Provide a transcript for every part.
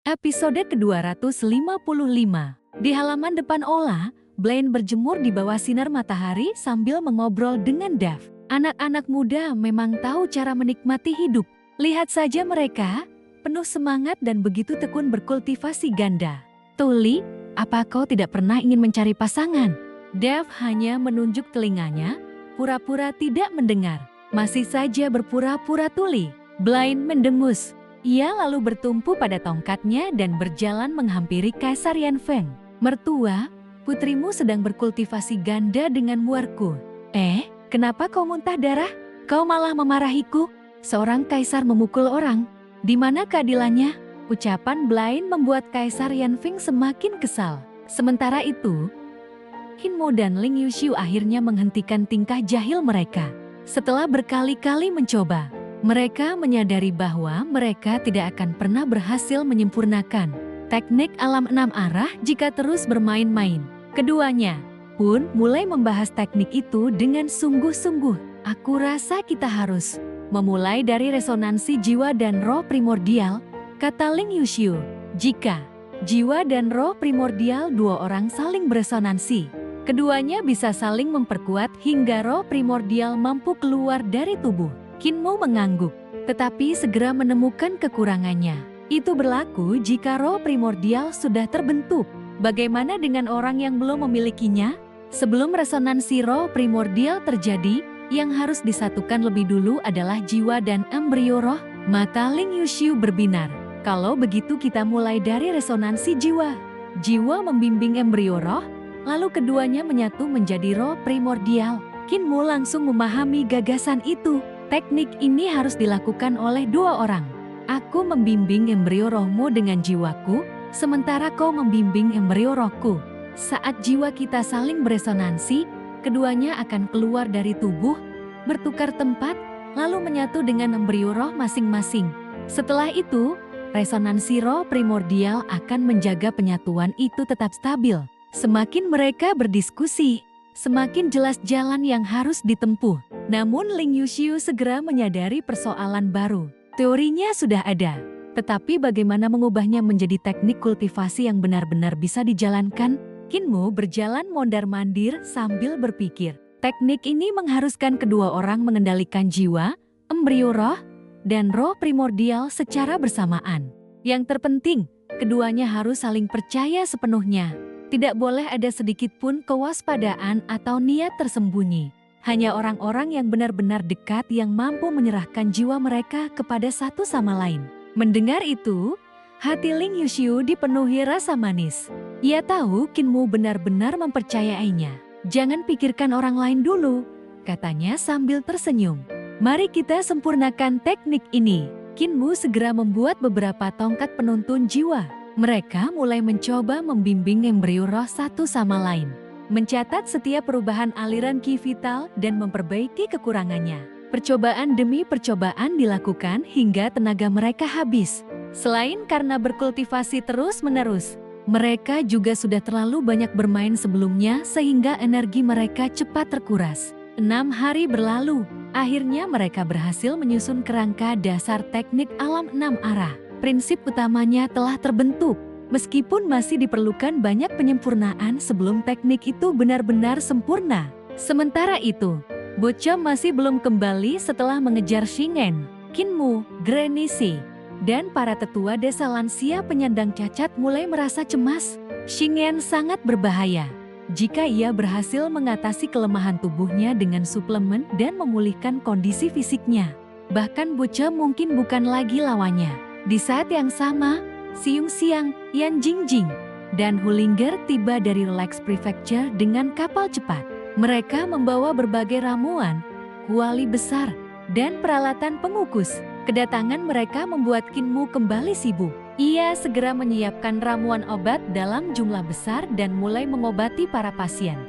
Episode ke-255. Di halaman depan Ola, Blaine berjemur di bawah sinar matahari sambil mengobrol dengan Dave. Anak-anak muda memang tahu cara menikmati hidup. Lihat saja mereka, penuh semangat dan begitu tekun berkultivasi ganda. Tully, apa kau tidak pernah ingin mencari pasangan? Dave hanya menunjuk telinganya, pura-pura tidak mendengar. Masih saja berpura-pura tuli. Blaine mendengus. Ia lalu bertumpu pada tongkatnya dan berjalan menghampiri Kaisar Yanfeng. Mertua, putrimu sedang berkultivasi ganda dengan muarku. Kenapa kau muntah darah? Kau malah memarahiku? Seorang kaisar memukul orang. Di mana keadilannya? Ucapan Blaine membuat Kaisar Yanfeng semakin kesal. Sementara itu, Qin Mo dan Ling Yuxiu akhirnya menghentikan tingkah jahil mereka. Setelah berkali-kali mencoba, mereka menyadari bahwa mereka tidak akan pernah berhasil menyempurnakan teknik alam 6 arah jika terus bermain-main. Keduanya pun mulai membahas teknik itu dengan sungguh-sungguh. Aku rasa kita harus memulai dari resonansi jiwa dan roh primordial, kata Ling Yuxiu. Jika jiwa dan roh primordial dua orang saling beresonansi, keduanya bisa saling memperkuat hingga roh primordial mampu keluar dari tubuh. Qin Mo mengangguk, tetapi segera menemukan kekurangannya. Itu berlaku jika roh primordial sudah terbentuk. Bagaimana dengan orang yang belum memilikinya? Sebelum resonansi roh primordial terjadi, yang harus disatukan lebih dulu adalah jiwa dan embrio roh. Mata Ling Yuxiu berbinar. Kalau begitu kita mulai dari resonansi jiwa. Jiwa membimbing embrio roh, lalu keduanya menyatu menjadi roh primordial. Qin Mo langsung memahami gagasan itu. Teknik ini harus dilakukan oleh dua orang. Aku membimbing embrio rohmu dengan jiwaku, sementara kau membimbing embrio rohku. Saat jiwa kita saling beresonansi, keduanya akan keluar dari tubuh, bertukar tempat, lalu menyatu dengan embrio roh masing-masing. Setelah itu, resonansi roh primordial akan menjaga penyatuan itu tetap stabil. Semakin mereka berdiskusi, semakin jelas jalan yang harus ditempuh. Namun Ling Yuxiu segera menyadari persoalan baru. Teorinya sudah ada, tetapi bagaimana mengubahnya menjadi teknik kultivasi yang benar-benar bisa dijalankan? Qin Mo berjalan mondar-mandir sambil berpikir. Teknik ini mengharuskan kedua orang mengendalikan jiwa, embrio roh, dan roh primordial secara bersamaan. Yang terpenting, keduanya harus saling percaya sepenuhnya. Tidak boleh ada sedikit pun kewaspadaan atau niat tersembunyi. Hanya orang-orang yang benar-benar dekat yang mampu menyerahkan jiwa mereka kepada satu sama lain. Mendengar itu, hati Ling Yuxiu dipenuhi rasa manis. Ia tahu Qin Mo benar-benar mempercayainya. Jangan pikirkan orang lain dulu, katanya sambil tersenyum. Mari kita sempurnakan teknik ini. Qin Mo segera membuat beberapa tongkat penuntun jiwa. Mereka mulai mencoba membimbing embrio roh satu sama lain, mencatat setiap perubahan aliran ki vital dan memperbaiki kekurangannya. Percobaan demi percobaan dilakukan hingga tenaga mereka habis. Selain karena berkultivasi terus-menerus, mereka juga sudah terlalu banyak bermain sebelumnya sehingga energi mereka cepat terkuras. 6 hari berlalu, akhirnya mereka berhasil menyusun kerangka dasar teknik alam 6 arah. Prinsip utamanya telah terbentuk. Meskipun masih diperlukan banyak penyempurnaan sebelum teknik itu benar-benar sempurna. Sementara itu, bocah masih belum kembali setelah mengejar Shingen, Qin Mo, Granisi, dan para tetua desa lansia penyandang cacat mulai merasa cemas. Shingen sangat berbahaya. Jika ia berhasil mengatasi kelemahan tubuhnya dengan suplemen dan memulihkan kondisi fisiknya, bahkan bocah mungkin bukan lagi lawannya. Di saat yang sama, Xiong Xiang, Yan Jingjing, dan Hulinger tiba dari Relax Prefecture dengan kapal cepat. Mereka membawa berbagai ramuan, kuali besar, dan peralatan pengukus. Kedatangan mereka membuat Qin Mo kembali sibuk. Ia segera menyiapkan ramuan obat dalam jumlah besar dan mulai mengobati para pasien.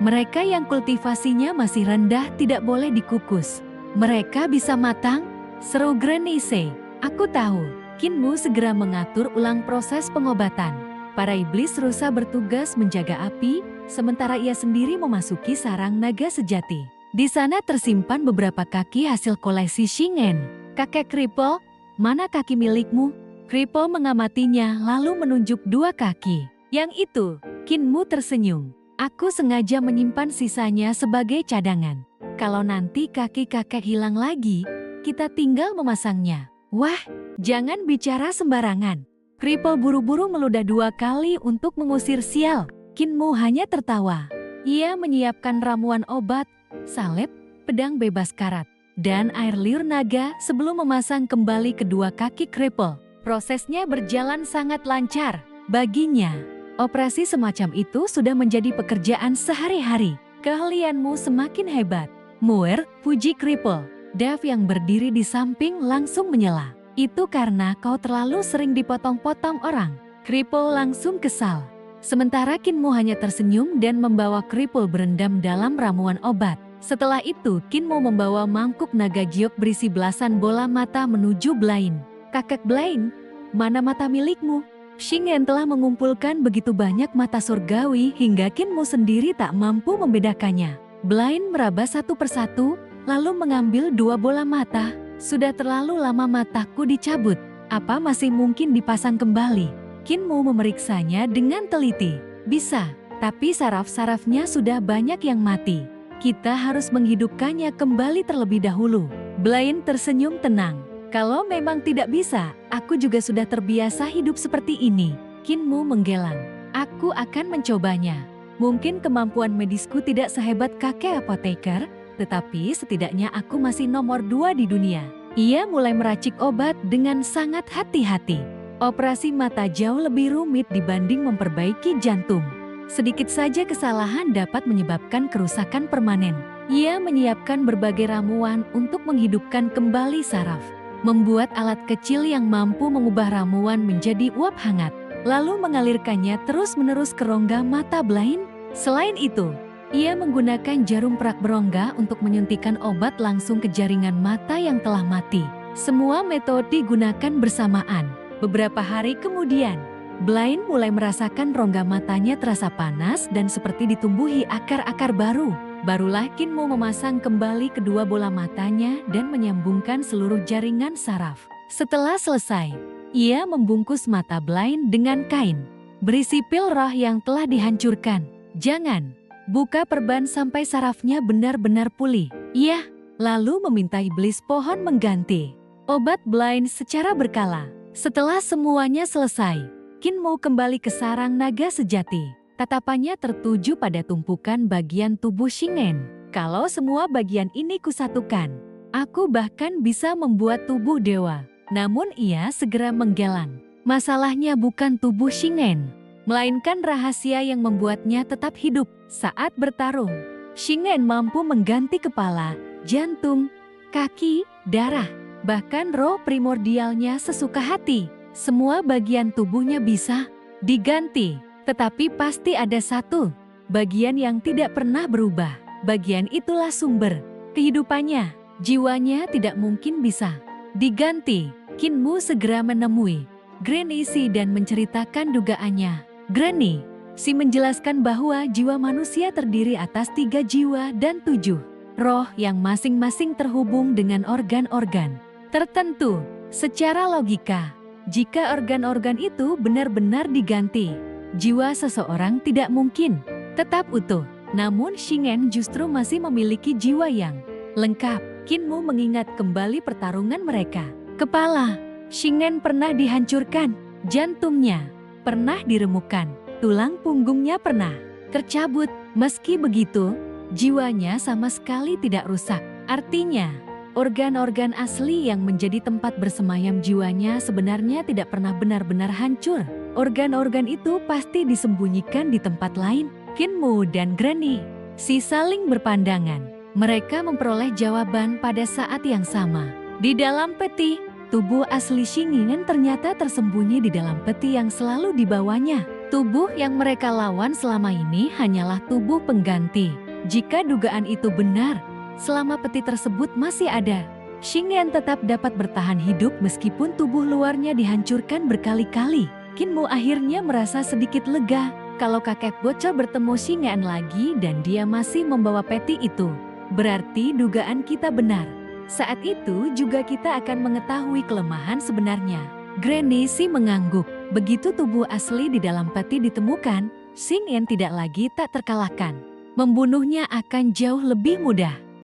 Mereka yang kultivasinya masih rendah tidak boleh dikukus. Mereka bisa matang, seru Granise. Aku tahu. Qin Mo segera mengatur ulang proses pengobatan. Para iblis rusa bertugas menjaga api, sementara ia sendiri memasuki sarang naga sejati. Di sana tersimpan beberapa kaki hasil koleksi Shingen. Kakek Kripel, mana kaki milikmu? Kripo mengamatinya lalu menunjuk dua kaki. Yang itu, Kinmu tersenyum. Aku sengaja menyimpan sisanya sebagai cadangan. Kalau nanti kaki kakek hilang lagi, kita tinggal memasangnya. Wah, jangan bicara sembarangan. Kripo buru-buru meludah dua kali untuk mengusir sial. Kinmu hanya tertawa. Ia menyiapkan ramuan obat, salep, pedang bebas karat, dan air liur naga sebelum memasang kembali kedua kaki Kripo. Prosesnya berjalan sangat lancar. Baginya, operasi semacam itu sudah menjadi pekerjaan sehari-hari. Keahlianmu semakin hebat. Muer, puji Kripo. Dave yang berdiri di samping langsung menyela. Itu karena kau terlalu sering dipotong-potong orang. Kripo langsung kesal. Sementara Kinmu hanya tersenyum dan membawa Kripo berendam dalam ramuan obat. Setelah itu, Kinmu membawa mangkuk naga giok berisi belasan bola mata menuju Blaine. Kakek Blaine, mana mata milikmu? Shingen telah mengumpulkan begitu banyak mata surgawi hingga Kinmu sendiri tak mampu membedakannya. Blaine meraba satu persatu, lalu mengambil dua bola mata. Sudah terlalu lama mataku dicabut. Apa masih mungkin dipasang kembali? Kinmu memeriksanya dengan teliti. Bisa, tapi saraf-sarafnya sudah banyak yang mati. Kita harus menghidupkannya kembali terlebih dahulu. Blaine tersenyum tenang. Kalau memang tidak bisa, aku juga sudah terbiasa hidup seperti ini. Kinmu menggelang. Aku akan mencobanya. Mungkin kemampuan medisku tidak sehebat kakek apoteker, tetapi setidaknya aku masih nomor 2 di dunia. Ia mulai meracik obat dengan sangat hati-hati. Operasi mata jauh lebih rumit dibanding memperbaiki jantung. Sedikit saja kesalahan dapat menyebabkan kerusakan permanen. Ia menyiapkan berbagai ramuan untuk menghidupkan kembali saraf. Membuat alat kecil yang mampu mengubah ramuan menjadi uap hangat, lalu mengalirkannya terus-menerus ke rongga mata Blaine. Selain itu, ia menggunakan jarum perak berongga untuk menyuntikkan obat langsung ke jaringan mata yang telah mati. Semua metode digunakan bersamaan. Beberapa hari kemudian, Blaine mulai merasakan rongga matanya terasa panas dan seperti ditumbuhi akar-akar baru. Barulah Kinmu memasang kembali kedua bola matanya dan menyambungkan seluruh jaringan saraf. Setelah selesai, ia membungkus mata Blaine dengan kain berisi pil roh yang telah dihancurkan. Jangan buka perban sampai sarafnya benar-benar pulih. Ia lalu meminta iblis pohon mengganti obat Blaine secara berkala. Setelah semuanya selesai, Kinmu kembali ke sarang naga sejati. Tatapannya tertuju pada tumpukan bagian tubuh Shingen. Kalau semua bagian ini kusatukan, aku bahkan bisa membuat tubuh dewa. Namun ia segera menggelang. Masalahnya bukan tubuh Shingen, melainkan rahasia yang membuatnya tetap hidup saat bertarung. Shingen mampu mengganti kepala, jantung, kaki, darah, bahkan roh primordialnya sesuka hati. Semua bagian tubuhnya bisa diganti. Tetapi pasti ada satu bagian yang tidak pernah berubah. Bagian itulah sumber kehidupannya. Jiwanya tidak mungkin bisa diganti. Kinmu segera menemui Granny Si dan menceritakan dugaannya. Granny Si menjelaskan bahwa jiwa manusia terdiri atas 3 jiwa dan 7 roh yang masing-masing terhubung dengan organ-organ tertentu. Secara logika, jika organ-organ itu benar-benar diganti, jiwa seseorang tidak mungkin tetap utuh. Namun Shingen justru masih memiliki jiwa yang lengkap. Kinmu mengingat kembali pertarungan mereka. Kepala Shingen pernah dihancurkan, jantungnya pernah diremukkan, tulang punggungnya pernah tercabut. Meski begitu, jiwanya sama sekali tidak rusak. Artinya, organ-organ asli yang menjadi tempat bersemayam jiwanya sebenarnya tidak pernah benar-benar hancur. Organ-organ itu pasti disembunyikan di tempat lain. Kinmu dan Granny Si saling berpandangan. Mereka memperoleh jawaban pada saat yang sama. Di dalam peti, tubuh asli Shingen ternyata tersembunyi di dalam peti yang selalu dibawanya. Tubuh yang mereka lawan selama ini hanyalah tubuh pengganti. Jika dugaan itu benar, selama peti tersebut masih ada, Shingen tetap dapat bertahan hidup meskipun tubuh luarnya dihancurkan berkali-kali. Kinmu akhirnya merasa sedikit lega kalau kakek bocah bertemu Shingen lagi dan dia masih membawa peti itu. Berarti dugaan kita benar. Saat itu juga kita akan mengetahui kelemahan sebenarnya. Granny Si mengangguk. Begitu tubuh asli di dalam peti ditemukan, Xing Yan tidak lagi tak terkalahkan. Membunuhnya akan jauh lebih mudah.